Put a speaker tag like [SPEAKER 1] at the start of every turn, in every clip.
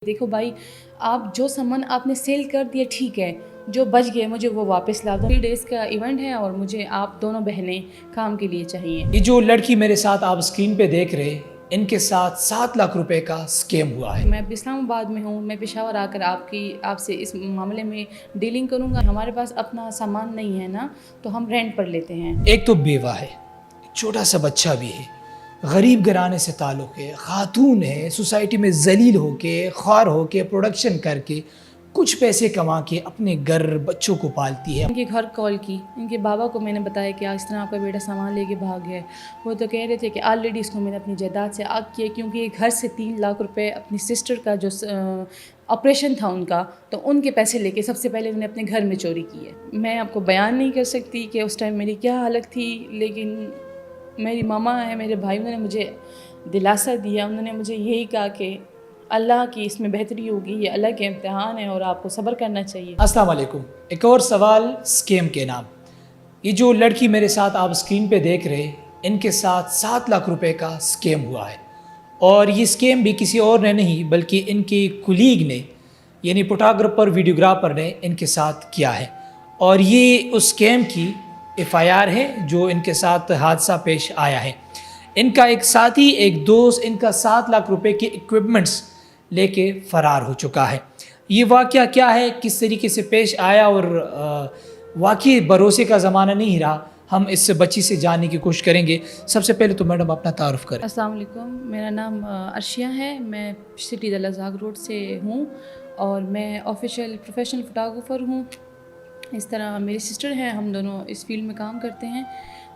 [SPEAKER 1] دیکھو بھائی، آپ جو سامان آپ نے سیل کر دیا ٹھیک ہے، جو بچ گئے مجھے وہ واپس لا دو۔ 3 ڈیز کا ایونٹ ہے اور مجھے آپ دونوں بہنیں کام کے لیے چاہیے۔
[SPEAKER 2] یہ جو لڑکی میرے ساتھ آپ اسکرین پہ دیکھ رہے، ان کے ساتھ 7 لاکھ روپے کا سکیم ہوا ہے۔
[SPEAKER 1] میں اسلام آباد میں ہوں، میں پشاور آ کر آپ سے اس معاملے میں ڈیلنگ کروں گا۔ ہمارے پاس اپنا سامان نہیں ہے نا، تو ہم رینٹ پر لیتے ہیں۔
[SPEAKER 2] ایک تو بیوہ ہے، چھوٹا سا بچہ بھی ہے، غریب گھرانے سے تعلق ہے، خاتون ہے، سوسائٹی میں ذلیل ہو کے، خوار ہو کے، پروڈکشن کر کے کچھ پیسے کما کے اپنے گھر بچوں کو پالتی ہے۔
[SPEAKER 1] ان کے گھر کال کی، ان کے بابا کو میں نے بتایا کہ اس طرح آپ کا بیٹا سامان لے کے بھاگ گیا ہے۔ وہ تو کہہ رہے تھے کہ آلریڈی اس کو میں نے اپنی جائیداد سے آگ کیا، کیونکہ یہ گھر سے 3 لاکھ روپے اپنی سسٹر کا جو آپریشن تھا ان کا، تو ان کے پیسے لے کے سب سے پہلے انہوں نے اپنے گھر میں چوری کی ہے۔ میں آپ کو بیان نہیں کر سکتی کہ اس ٹائم میری کیا حالت تھی، لیکن میری ماما ہے، میرے بھائی، انہوں نے مجھے دلاسا دیا۔ انہوں نے مجھے یہی کہا کہ اللہ کی اس میں بہتری ہوگی، یہ اللہ کے امتحان ہے اور آپ کو صبر کرنا چاہیے۔
[SPEAKER 2] السلام علیکم۔ ایک اور سوال سکیم کے نام۔ یہ جو لڑکی میرے ساتھ آپ اسکرین پہ دیکھ رہے، ان کے ساتھ 7 لاکھ روپے کا سکیم ہوا ہے، اور یہ سکیم بھی کسی اور نے نہیں بلکہ ان کی کولیگ نے، یعنی فوٹوگرافر ویڈیوگرافر نے ان کے ساتھ کیا ہے، اور یہ اس سکیم کی FIR ہے جو ان کے ساتھ حادثہ پیش آیا ہے۔ ان کا ایک ساتھی، ایک دوست ان کا 7 لاکھ روپے کے ایکوپمنٹس لے کے فرار ہو چکا ہے۔ یہ واقعہ کیا ہے، کس طریقے سے پیش آیا، اور واقعی بھروسے کا زمانہ نہیں رہا، ہم اس بچی سے جاننے کی کوشش کریں گے۔ سب سے پہلے تو میڈم اپنا تعارف کریں۔
[SPEAKER 1] السلام علیکم، میرا نام عرشیہ ہے، میں سٹی دلازاگ روڈ سے ہوں اور میں آفیشیل پروفیشنل فوٹوگرافر ہوں۔ اس طرح میری سسٹر ہیں، ہم دونوں اس فیلڈ میں کام کرتے ہیں۔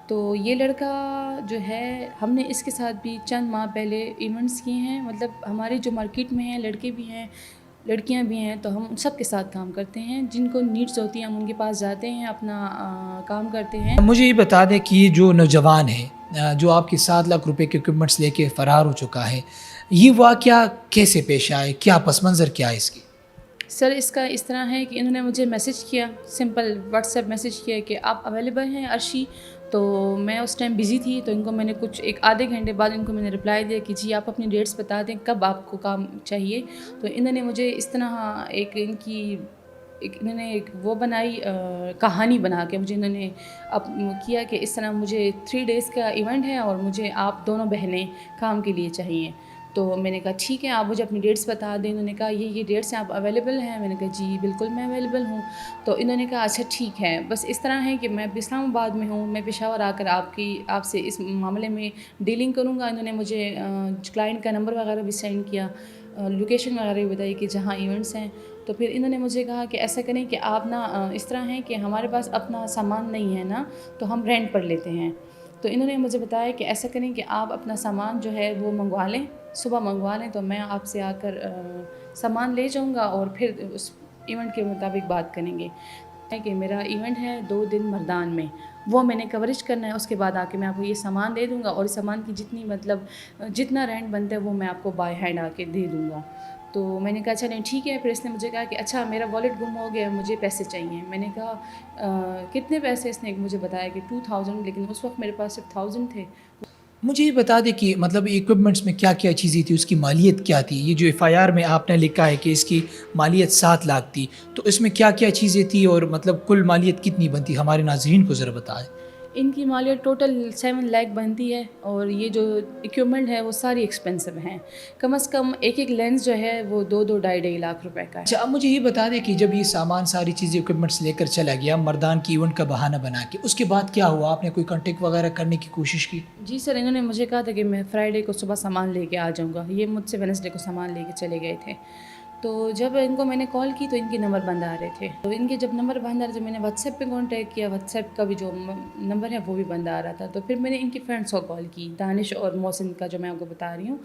[SPEAKER 1] تو یہ لڑکا جو ہے، ہم نے اس کے ساتھ بھی چند ماہ پہلے ایونٹس کیے ہیں، مطلب ہماری جو مارکیٹ میں ہیں لڑکے بھی ہیں لڑکیاں بھی ہیں، تو ہم سب کے ساتھ کام کرتے ہیں۔ جن کو نیڈس ہوتی ہیں ہم ان کے پاس جاتے ہیں، اپنا کام کرتے ہیں۔
[SPEAKER 2] مجھے یہ بتا دیں کہ یہ جو نوجوان ہے جو آپ کے 7 لاکھ روپے کے ایکوپمنٹس لے کے فرار ہو چکا ہے، یہ واقعہ کیسے پیش آئے، کیا پس منظر کیا ہے اس کی؟
[SPEAKER 1] سر، اس کا اس طرح ہے کہ انہوں نے مجھے میسیج کیا، سمپل واٹس ایپ میسیج کیا کہ آپ اویلیبل ہیں عرشی؟ تو میں اس ٹائم بزی تھی، تو ان کو میں نے کچھ ایک آدھے گھنٹے بعد ان کو میں نے رپلائی دیا کہ جی آپ اپنی ڈیٹس بتا دیں کب آپ کو کام چاہیے۔ تو انہوں نے مجھے اس طرح انہوں نے ایک وہ بنائی، کہانی بنا کے مجھے انہوں نے کیا کہ اس طرح مجھے 3 ڈیز کا ایونٹ ہے اور مجھے آپ دونوں بہنیں کام کے لیے چاہیے۔ تو میں نے کہا ٹھیک ہے، آپ مجھے اپنی ڈیٹس بتا دیں۔ انہوں نے کہا یہ ڈیٹس ہیں، آپ اویلیبل ہیں؟ میں نے کہا جی بالکل میں اویلیبل ہوں۔ تو انہوں نے کہا اچھا ٹھیک ہے، بس اس طرح ہے کہ میں اسلام آباد میں ہوں، میں پشاور آ کر آپ سے اس معاملے میں ڈیلنگ کروں گا۔ انہوں نے مجھے کلائنٹ کا نمبر وغیرہ بھی سینڈ کیا، لوکیشن وغیرہ بھی بتائی کہ جہاں ایونٹس ہیں۔ تو پھر انہوں نے مجھے کہا کہ ایسا کریں کہ آپ نا اس طرح ہے کہ ہمارے پاس اپنا سامان نہیں ہے نا، تو ہم رینٹ پر لیتے ہیں۔ تو انہوں نے مجھے بتایا کہ ایسا کریں کہ آپ اپنا سامان جو ہے وہ منگوا لیں، صبح منگوا لیں، تو میں آپ سے آ کر سامان لے جاؤں گا اور پھر اس ایونٹ کے مطابق بات کریں گے۔ کہ میرا ایونٹ ہے 2 دن مردان میں، وہ میں نے کوریج کرنا ہے، اس کے بعد آ کے میں آپ کو یہ سامان دے دوں گا، اور اس سامان کی جتنا رینٹ بنتا ہے وہ میں آپ کو بائی ہینڈ آ کے دے دوں گا۔ تو میں نے کہا چلیں ٹھیک ہے۔ پھر اس نے مجھے کہا کہ اچھا میرا والیٹ گم ہو گیا، مجھے پیسے چاہیے۔ میں نے کہا کتنے پیسے؟ اس نے مجھے بتایا کہ 2000، لیکن اس وقت میرے پاس صرف 1000 تھے۔
[SPEAKER 2] مجھے یہ بتا دیں کہ مطلب ایکوپمنٹس میں کیا کیا چیزیں تھی، اس کی مالیت کیا تھی؟ یہ جو FIR میں آپ نے لکھا ہے کہ اس کی مالیت 7 لاکھ تھی، تو اس میں کیا کیا چیزیں تھی، اور مطلب کل مالیت کتنی بنتی؟ ہمارے ناظرین کو ذرا بتائیں۔
[SPEAKER 1] ان کی مالیت ٹوٹل 7 لاکھ بنتی ہے، اور یہ جو ایکوپمنٹ ہے وہ ساری ایکسپینسو ہیں۔ کم از کم ایک لینس جو ہے وہ 2-2.5 لاکھ روپے کا ہے۔
[SPEAKER 2] اچھا، اب مجھے یہ بتا دیں کہ جب یہ سامان ساری چیزیں ایکوپمنٹس لے کر چلا گیا مردان کی ایونٹ کا بہانہ بنا کے، اس کے بعد کیا ہوا؟ آپ نے کوئی کانٹیکٹ وغیرہ کرنے کی کوشش کی؟
[SPEAKER 1] جی سر، انہوں نے مجھے کہا تھا کہ میں فرائیڈے کو صبح سامان لے کے آ جاؤں گا، یہ مجھ سے وینسڈے کو سامان لے کے چلے گئے تھے۔ تو جب ان کو میں نے کال کی تو ان کے نمبر بند آ رہے تھے، تو ان کے جب نمبر بند آ رہے تھے، میں نے واٹس ایپ پہ کانٹیکٹ کیا، واٹس ایپ کا بھی جو نمبر ہے وہ بھی بند آ رہا تھا۔ تو پھر میں نے ان کی فرینڈس کو کال کی، دانش اور محسن کا جو میں آپ کو بتا رہی ہوں،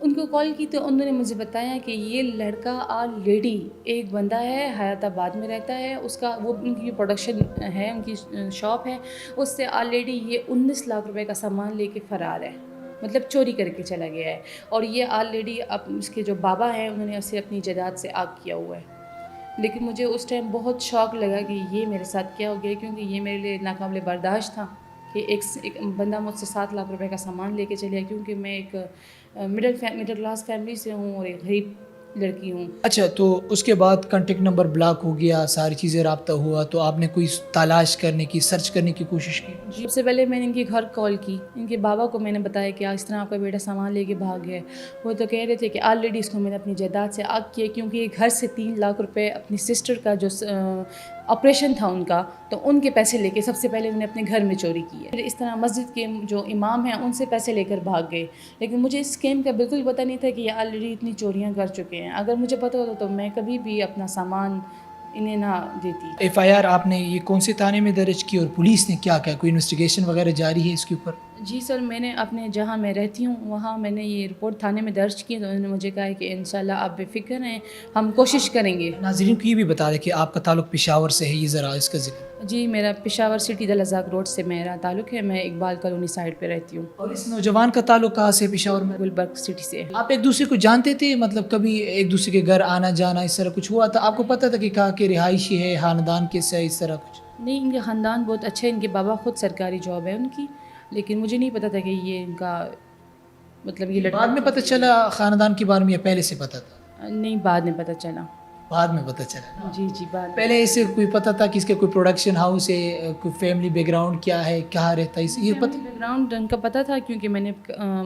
[SPEAKER 1] ان کو کال کی، تو انہوں نے مجھے بتایا کہ یہ لڑکا آلریڈی ایک بندہ ہے، حیات آباد میں رہتا ہے، اس کا وہ ان کی پروڈکشن ہے، ان کی شاپ ہے، اس سے آلریڈی یہ 19 لاکھ روپے کا سامان لے کے فرار ہے، مطلب چوری کر کے چلا گیا ہے۔ اور یہ آلریڈی اب اس کے جو بابا ہیں انہوں نے اسے اپنی جائیداد سے آگ کیا ہوا ہے۔ لیکن مجھے اس ٹائم بہت شوق لگا کہ یہ میرے ساتھ کیا ہو گیا، کیونکہ یہ میرے لیے ناقابل برداشت تھا کہ ایک بندہ مجھ سے 7 لاکھ روپے کا سامان لے کے چلے، کیونکہ میں ایک مڈل کلاس فیملی سے ہوں اور ایک غریب لڑکی ہوں.
[SPEAKER 2] اچھا، تو اس کے بعد کانٹیکٹ نمبر بلاک ہو گیا، ساری چیزیں رابطہ ہوا، تو آپ نے کوئی تلاش کرنے کی، سرچ کرنے کی کوشش کی؟
[SPEAKER 1] جی، سب سے پہلے میں نے ان کے گھر کال کی. ان کے بابا کو میں نے بتایا کہ اس طرح آپ کا بیٹا سامان لے کے بھاگ گیا ہے. وہ تو کہہ رہے تھے کہ آلریڈی اس کو میں نے اپنی جائیداد سے آگ کیا، کیونکہ یہ گھر سے 3 لاکھ روپے اپنی سسٹر کا جو آپریشن تھا ان کا، تو ان کے پیسے لے کے سب سے پہلے انہوں نے اپنے گھر میں چوری کی ہے. پھر اس طرح مسجد کے جو امام ہیں ان سے پیسے لے کر بھاگ گئے. لیکن مجھے اس اسکیم کا بالکل پتہ نہیں تھا کہ یہ آلریڈی اتنی چوریاں کر چکے ہیں. اگر مجھے پتہ ہوتا تو میں کبھی بھی اپنا سامان انہیں نہ دیتی.
[SPEAKER 2] ایف آئی آر آپ نے یہ کون سے تھانے میں درج کی، اور پولیس نے کیا کیا، کوئی انویسٹیگیشن وغیرہ جاری ہے اس کے اوپر؟
[SPEAKER 1] جی سر، میں نے اپنے جہاں میں رہتی ہوں وہاں میں نے یہ رپورٹ تھانے میں درج کی. تو انہوں نے مجھے کہا ہے کہ انشاءاللہ آپ بے فکر ہیں، ہم کوشش کریں گے.
[SPEAKER 2] ناظرین کو یہ بھی بتا دیں کہ آپ کا تعلق پشاور سے ہے، یہ ذرا اس کا ذکر.
[SPEAKER 1] جی، میرا پشاور سٹی دلازاق روڈ سے میرا تعلق ہے. میں اقبال کالونی سائڈ پہ رہتی ہوں.
[SPEAKER 2] اور اس نوجوان کا تعلق کہاں سے پشاور میں؟
[SPEAKER 1] گلبرگ سٹی سے.
[SPEAKER 2] آپ ایک دوسرے کو جانتے تھے، مطلب کبھی ایک دوسرے کے گھر آنا جانا اس طرح کچھ ہوا تھا؟ آپ کو پتہ تھا کہ کہاں کے رہائشی ہے، خاندان کیسا ہے، اس طرح کچھ؟
[SPEAKER 1] نہیں، ان کے خاندان بہت اچھے. ان کے بابا خود سرکاری جاب ہے ان کی، لیکن مجھے نہیں پتہ تھا کہ یہ ان کا مطلب یہ
[SPEAKER 2] بعد میں پتہ چلا خاندان کے بارے میں، یا پہلے سے پتہ تھا؟
[SPEAKER 1] نہیں، بعد میں پتہ چلا.
[SPEAKER 2] بعد میں پتہ چلا.
[SPEAKER 1] جی جی، بعد میں.
[SPEAKER 2] پہلے اسے کوئی پتہ تھا کہ اس کے کوئی پروڈکشن ہاؤس ہے، کوئی فیملی بیک گراؤنڈ کیا ہے، کہاں رہتا ہے، یہ پتہ؟
[SPEAKER 1] بیک گراؤنڈ ان کا پتہ تھا، کیونکہ میں نے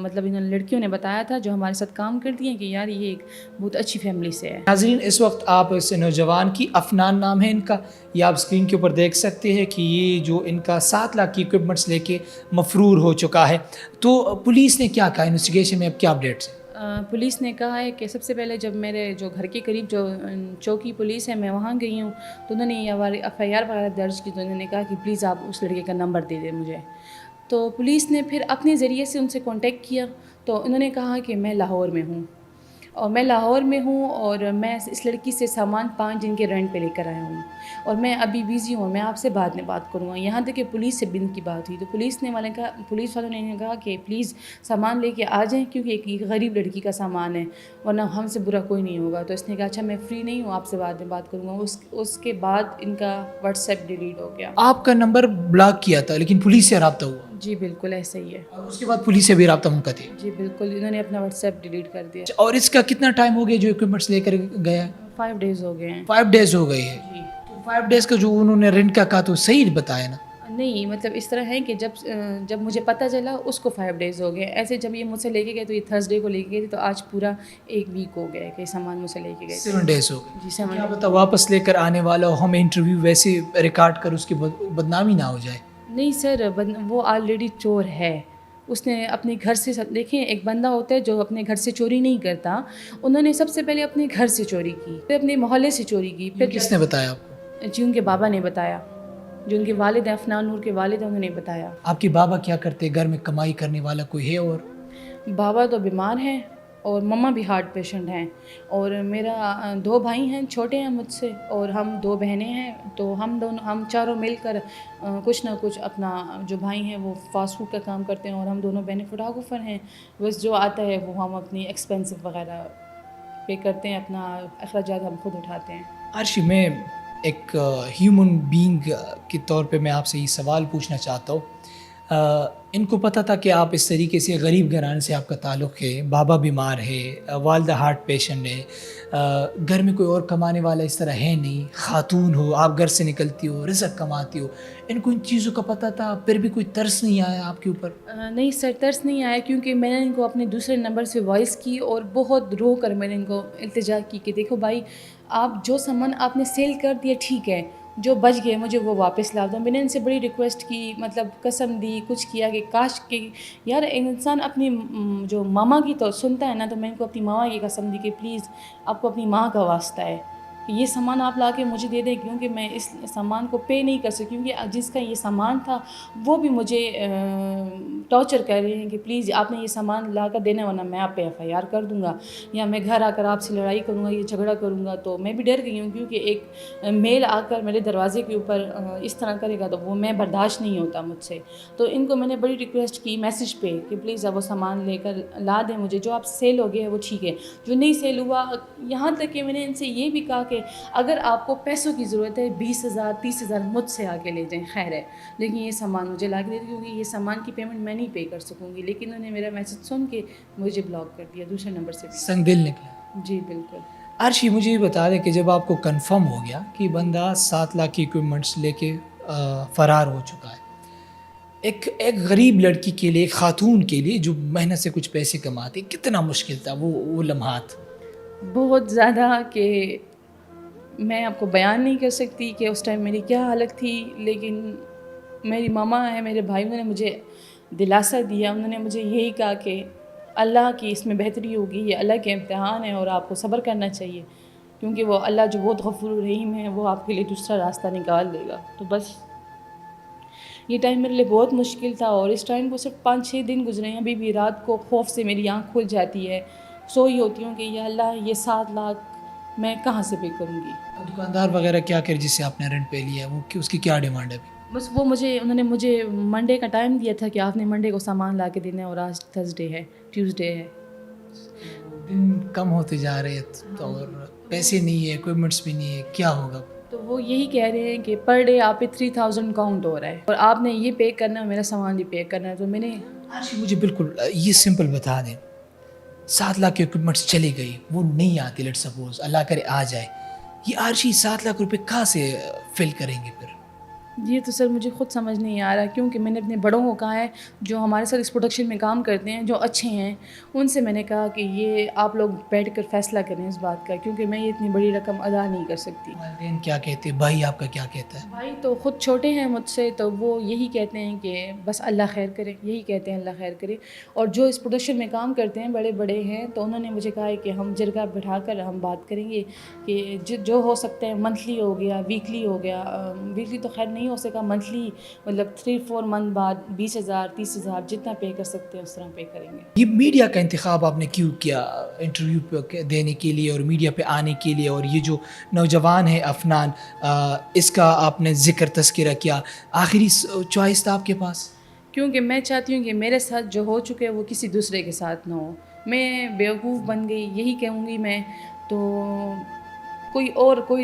[SPEAKER 1] مطلب ان لڑکیوں نے بتایا تھا جو ہمارے ساتھ کام کرتی ہیں کہ یار یہ ایک بہت اچھی فیملی سے ہے.
[SPEAKER 2] ناظرین، اس وقت آپ اس نوجوان کی، افنان نام ہے ان کا، یہ آپ اسکرین کے اوپر دیکھ سکتے ہیں کہ یہ جو ان کا 7 لاکھ کی اکوپمنٹس لے کے مفرور ہو چکا ہے. تو پولیس نے کیا کہا انویسٹیگیشن میں، اب کیا اپڈیٹس ہیں؟
[SPEAKER 1] پولیس نے کہا ہے کہ سب سے پہلے جب میرے جو گھر کے قریب جو چوکی پولیس ہے میں وہاں گئی ہوں تو انہوں نے یہ ایف آئی آر وغیرہ درج کی. تو انہوں نے کہا کہ پلیز آپ اس لڑکے کا نمبر دے دیں مجھے. تو پولیس نے پھر اپنے ذریعے سے ان سے کانٹیکٹ کیا. تو انہوں نے کہا کہ میں لاہور میں ہوں، اور میں اس لڑکی سے سامان 5 دن کے رینٹ پہ لے کر آیا ہوں، اور میں ابھی بیزی ہوں، میں آپ سے بعد میں بات کروں گا. یہاں تک کہ پولیس سے بن کی بات ہوئی. تو پولیس والوں نے کہا کہ پلیز سامان لے کے آ جائیں، کیونکہ ایک غریب لڑکی کا سامان ہے، ورنہ ہم سے برا کوئی نہیں ہوگا. تو اس نے کہا اچھا میں فری نہیں ہوں، آپ سے بعد میں بات کروں گا. اس کے بعد ان کا واٹس ایپ ڈیلیٹ ہو گیا.
[SPEAKER 2] آپ کا نمبر بلاک کیا تھا لیکن پولیس سے رابطہ ہوا؟
[SPEAKER 1] جی بالکل ایسا ہی ہے.
[SPEAKER 2] اور اس کے بعد پولیس سے بھی رابطہ منقطع ہے؟
[SPEAKER 1] جی بالکل، انہوں نے اپنا واٹس ایپ ڈیلیٹ کر دیا.
[SPEAKER 2] اور اس کا کتنا ٹائم ہو گیا جو اکوپمنٹس لے کر گیا؟
[SPEAKER 1] 5 days ہو گئے ہیں.
[SPEAKER 2] 5 days ہو گئے ہیں.
[SPEAKER 1] جی
[SPEAKER 2] 5 days کا جو انہوں نے رینٹ کا کہا تو صحیح بتایا نا؟
[SPEAKER 1] نہیں، مطلب اس طرح ہے کہ جب مجھے پتہ چلا اس کو 5 days ہو گئے. ایسے جب یہ مجھ سے لے کے گئے تو یہ تھرسڈے کو لے کے گئے تھے، تو آج پورا 1 week ہو گیا ہے کہ سامان مجھ سے لے کے گئے.
[SPEAKER 2] 7 days ہو گئے.
[SPEAKER 1] جی 7
[SPEAKER 2] کیا پتہ واپس لے کر آنے والا ہو، ہمیں انٹرویو ویسے ریکارڈ کر اس کی بدنامی نہ ہو جائے.
[SPEAKER 1] نہیں سر، وہ آلریڈی چور ہے. اس نے اپنے گھر سے دیکھیں، ایک بندہ ہوتا ہے جو اپنے گھر سے چوری نہیں کرتا. انہوں نے سب سے پہلے اپنے گھر سے چوری کی، پھر اپنے محلے سے چوری کی. پھر
[SPEAKER 2] کس نے بتایا آپ کو؟
[SPEAKER 1] جی ان کے بابا نے بتایا، جو ان کے والد ہیں افنان نور کے والد ہیں، انہوں نے بتایا.
[SPEAKER 2] آپ کے بابا کیا کرتے؟ گھر میں کمائی کرنے والا کوئی ہے؟ اور
[SPEAKER 1] بابا تو بیمار ہیں، اور مما بھی ہارٹ پیشنٹ ہیں، اور میرا 2 بھائی ہیں چھوٹے ہیں مجھ سے، اور ہم 2 بہنیں ہیں. تو ہم چاروں مل کر کچھ نہ کچھ اپنا، جو بھائی ہیں وہ فاسٹ فوڈ کا کام کرتے ہیں، اور ہم دونوں بہنیں فوٹوگرافر ہیں. بس جو آتا ہے وہ ہم اپنی ایکسپینسو وغیرہ پے کرتے ہیں، اپنا اخراجات ہم خود اٹھاتے ہیں.
[SPEAKER 2] عرشی، میں ایک ہیومن بینگ کے طور پہ میں آپ سے یہ سوال پوچھنا چاہتا ہوں. ان کو پتہ تھا کہ آپ اس طریقے سے غریب گھرانے سے آپ کا تعلق ہے، بابا بیمار ہے، والدہ ہارٹ پیشنٹ ہے، گھر میں کوئی اور کمانے والا اس طرح ہے نہیں، خاتون ہو، آپ گھر سے نکلتی ہو، رزق کماتی ہو، ان کو ان چیزوں کا پتہ تھا، پھر بھی کوئی ترس نہیں آیا آپ کے اوپر؟
[SPEAKER 1] نہیں سر، ترس نہیں آیا، کیونکہ میں نے ان کو اپنے دوسرے نمبر سے وائس کی، اور بہت رو کر میں نے ان کو التجا کی کہ دیکھو بھائی، آپ جو سامان آپ نے سیل کر دیا ٹھیک ہے، جو بچ گئے مجھے وہ واپس لا دو. میں نے ان سے بڑی ریکویسٹ کی، مطلب قسم دی، کچھ کیا کہ کاش کہ یار انسان اپنی جو ماما کی تو سنتا ہے نا. تو میں ان کو اپنی ماما کی قسم دی کہ پلیز آپ کو اپنی ماں کا واسطہ ہے کہ یہ سامان آپ لا کے مجھے دے دیں، کیونکہ میں اس سامان کو پے نہیں کر سکتی. کیونکہ جس کا یہ سامان تھا وہ بھی مجھے ٹارچر کر رہے ہیں کہ پلیز آپ نے یہ سامان لا کر دینا، ورنہ میں آپ پہ ایف آئی آر کر دوں گا، یا میں گھر آ کر آپ سے لڑائی کروں گا، یہ جھگڑا کروں گا. تو میں بھی ڈر گئی ہوں، کیونکہ ایک میل آ کر میرے دروازے کے اوپر اس طرح کرے گا تو وہ میں برداشت نہیں ہوتا مجھ سے. تو ان کو میں نے بڑی ریکویسٹ کی میسیج پہ کہ پلیز آپ وہ سامان لے کر لا دیں مجھے، جو آپ سیل ہو گیا ہے وہ ٹھیک ہے، جو نہیں سیل ہوا. یہاں تک کہ میں نے ان سے یہ بھی کہا کہ اگر آپ کو پیسوں کی ضرورت ہے 20,000 30,000 مجھ سے آ کے لے جائیں، خیر ہے، لیکن یہ سامان مجھے لا کے دے دیں، کیونکہ یہ سامان کی پیمنٹ میں نہیں پے کر سکوں گی. لیکن انہوں نے میرا میسیج سن کے مجھے بلاک کر دیا دوسرے نمبر سے بھی.
[SPEAKER 2] سنگ دل نکلا.
[SPEAKER 1] جی بالکل.
[SPEAKER 2] عرشی مجھے یہ بتا دیں کہ جب آپ کو کنفرم ہو گیا کہ بندہ 7 لاکھ کی اکوپمنٹس لے کے فرار ہو چکا ہے، ایک غریب لڑکی کے لیے، ایک خاتون کے لیے جو محنت سے کچھ پیسے کماتی، کتنا مشکل تھا وہ لمحات؟
[SPEAKER 1] بہت زیادہ، کہ میں آپ کو بیان نہیں کر سکتی کہ اس ٹائم میری کیا حالت تھی. لیکن میری ماما ہے، میرے بھائی، انہوں نے مجھے دلاسا دیا. انہوں نے مجھے یہی کہا کہ اللہ کی اس میں بہتری ہوگی، یہ اللہ کے امتحان ہے اور آپ کو صبر کرنا چاہیے، کیونکہ وہ اللہ جو بہت غفور رحیم ہے، وہ آپ کے لیے دوسرا راستہ نکال دے گا. تو بس یہ ٹائم میرے لیے بہت مشکل تھا، اور اس ٹائم کو صرف 5-6 دن گزرے ہیں. ابھی بھی رات کو خوف سے میری آنکھ کھل جاتی ہے، سوئی ہوتی ہوں کہ یا اللہ یہ 7 لاکھ میں کہاں سے پے کروں گی.
[SPEAKER 2] دکاندار وغیرہ کیا کرے جس سے آپ نے رینٹ پہ لیا ہے، وہ اس کی کیا ڈیمانڈ ہے ابھی؟
[SPEAKER 1] بس وہ انہوں نے مجھے منڈے کا ٹائم دیا تھا کہ آپ نے منڈے کو سامان لا کے دینا ہے، اور آج تھرسڈے ہے، ٹیوزڈے ہے.
[SPEAKER 2] دن کم ہوتے جا رہے ہیں اور پیسے نہیں ہے، اکوپمنٹس بھی نہیں ہے، کیا ہوگا؟
[SPEAKER 1] تو وہ یہی کہہ رہے ہیں کہ پر ڈے آپ پہ 3000 کاؤنٹ ہو رہا ہے، اور آپ نے یہ پے کرنا ہے، میرا سامان بھی پے کرنا ہے. تو میں نے
[SPEAKER 2] عرشی مجھے بالکل یہ سمپل بتا دیں، 7 لاکھ کی اکوپمنٹس چلی گئی، وہ نہیں آتی، لیٹ سپوز اللہ کرے آ جائے، یہ عرشی 7 لاکھ روپے کہاں سے فل کریں گے پھر؟
[SPEAKER 1] یہ تو سر مجھے خود سمجھ نہیں آ رہا، کیونکہ میں نے اپنے بڑوں کو کہا ہے جو ہمارے ساتھ اس پروڈکشن میں کام کرتے ہیں، جو اچھے ہیں، ان سے میں نے کہا کہ یہ آپ لوگ بیٹھ کر فیصلہ کریں اس بات کا، کیونکہ میں یہ اتنی بڑی رقم ادا نہیں کر سکتی.
[SPEAKER 2] والدین کیا کہتے ہیں؟ بھائی آپ کا کیا کہتا ہے؟
[SPEAKER 1] بھائی تو خود چھوٹے ہیں مجھ سے، تو وہ یہی کہتے ہیں کہ بس اللہ خیر کرے، یہی کہتے ہیں اللہ خیر کرے. اور جو اس پروڈکشن میں کام کرتے ہیں بڑے بڑے ہیں، تو انہوں نے مجھے کہا ہے کہ ہم جرگہ بٹھا کر ہم بات کریں گے کہ جو ہو سکتا ہے، منتھلی ہو گیا، ویکلی ہو گیا. ویکلی تو خیر نہیں ہو سکا، منتھلی مطلب 3-4 منتھ بعد 20,000 30,000 جتنا پے کر سکتے ہیں اس طرح پے کریں گے.
[SPEAKER 2] یہ میڈیا کا انتخاب آپ نے کیوں کیا انٹرویو پہ دینے کے لیے اور میڈیا پہ آنے کے لیے؟ اور یہ جو نوجوان ہے افنان، اس کا آپ نے ذکر تذکرہ کیا، آخری چوائس تھا آپ کے پاس؟
[SPEAKER 1] کیونکہ میں چاہتی ہوں کہ میرے ساتھ جو ہو چکے وہ کسی دوسرے کے ساتھ نہ ہو. میں بیوقوف بن گئی، یہی کہوں گی میں. تو کوئی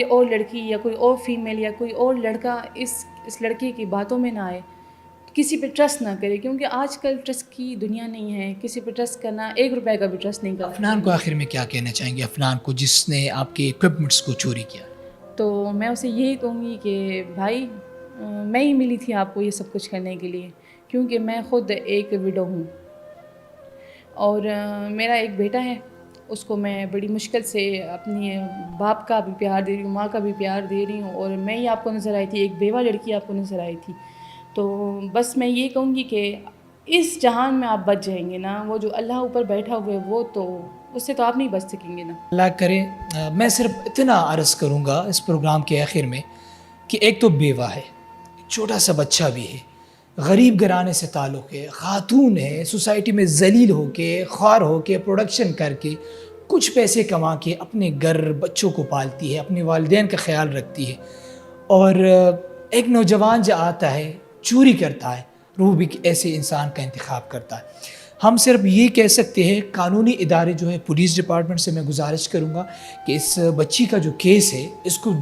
[SPEAKER 1] اور لڑکی یا کوئی اور فیمیل یا کوئی اور لڑکا اس لڑکے کی باتوں میں نہ آئے، کسی پہ ٹرسٹ نہ کرے، کیونکہ آج کل ٹرسٹ کی دنیا نہیں ہے. کسی پہ ٹرسٹ کرنا، 1 روپے کا بھی ٹرسٹ نہیں کرنا.
[SPEAKER 2] افنان کو آخر میں کیا کہنا چاہیں گے؟ افنان کو جس نے آپ کے اکوپمنٹس کو چوری کیا.
[SPEAKER 1] تو میں اسے یہی کہوں گی کہ بھائی، میں ہی ملی تھی آپ کو یہ سب کچھ کرنے کے لیے، کیونکہ میں خود ایک وڈو ہوں، اور میرا ایک بیٹا ہے. اس کو میں بڑی مشکل سے اپنی باپ کا بھی پیار دے رہی ہوں، ماں کا بھی پیار دے رہی ہوں، اور میں ہی آپ کو نظر آئی تھی، ایک بیوہ لڑکی آپ کو نظر آئی تھی. تو بس میں یہ کہوں گی کہ اس جہان میں آپ بچ جائیں گے نا، وہ جو اللہ اوپر بیٹھا ہوئے وہ تو اس سے تو آپ نہیں بچ سکیں گے نا.
[SPEAKER 2] اللہ کرے. میں صرف اتنا عرض کروں گا اس پروگرام کے آخر میں کہ ایک تو بیوہ ہے، چھوٹا سا بچہ بھی ہے، غریب گھرانے سے تعلق ہے، خاتون ہے، سوسائٹی میں ذلیل ہو کے، خوار ہو کے، پروڈکشن کر کے، کچھ پیسے کما کے اپنے گھر بچوں کو پالتی ہے، اپنے والدین کا خیال رکھتی ہے. اور ایک نوجوان جو آتا ہے چوری کرتا ہے، وہ بھی ایسے انسان کا انتخاب کرتا ہے. ہم صرف یہ کہہ سکتے ہیں، قانونی ادارے جو ہیں، پولیس ڈپارٹمنٹ سے میں گزارش کروں گا کہ اس بچی کا جو کیس ہے اس کو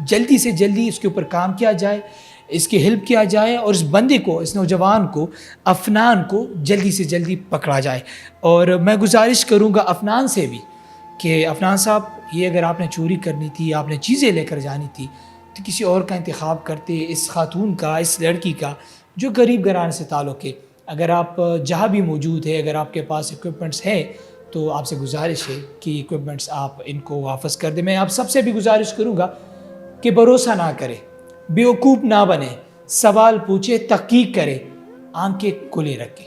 [SPEAKER 2] جلدی سے جلدی اس کے اوپر کام کیا جائے، اس کی ہیلپ کیا جائے، اور اس بندے کو، اس نوجوان کو، افنان کو جلدی سے جلدی پکڑا جائے. اور میں گزارش کروں گا افنان سے بھی کہ افنان صاحب، یہ اگر آپ نے چوری کرنی تھی، آپ نے چیزیں لے کر جانی تھی، تو کسی اور کا انتخاب کرتے، اس خاتون کا، اس لڑکی کا جو غریب گھرانے سے تعلق ہے. اگر آپ جہاں بھی موجود ہے، اگر آپ کے پاس اکوپمنٹس ہیں، تو آپ سے گزارش ہے کہ اکوپمنٹس آپ ان کو واپس کر دیں. میں آپ سب سے بھی گزارش کروں گا کہ بھروسہ نہ کرے، بیوقوف نہ بنے، سوال پوچھے، تحقیق کرے، آنکھیں کھلے رکھے.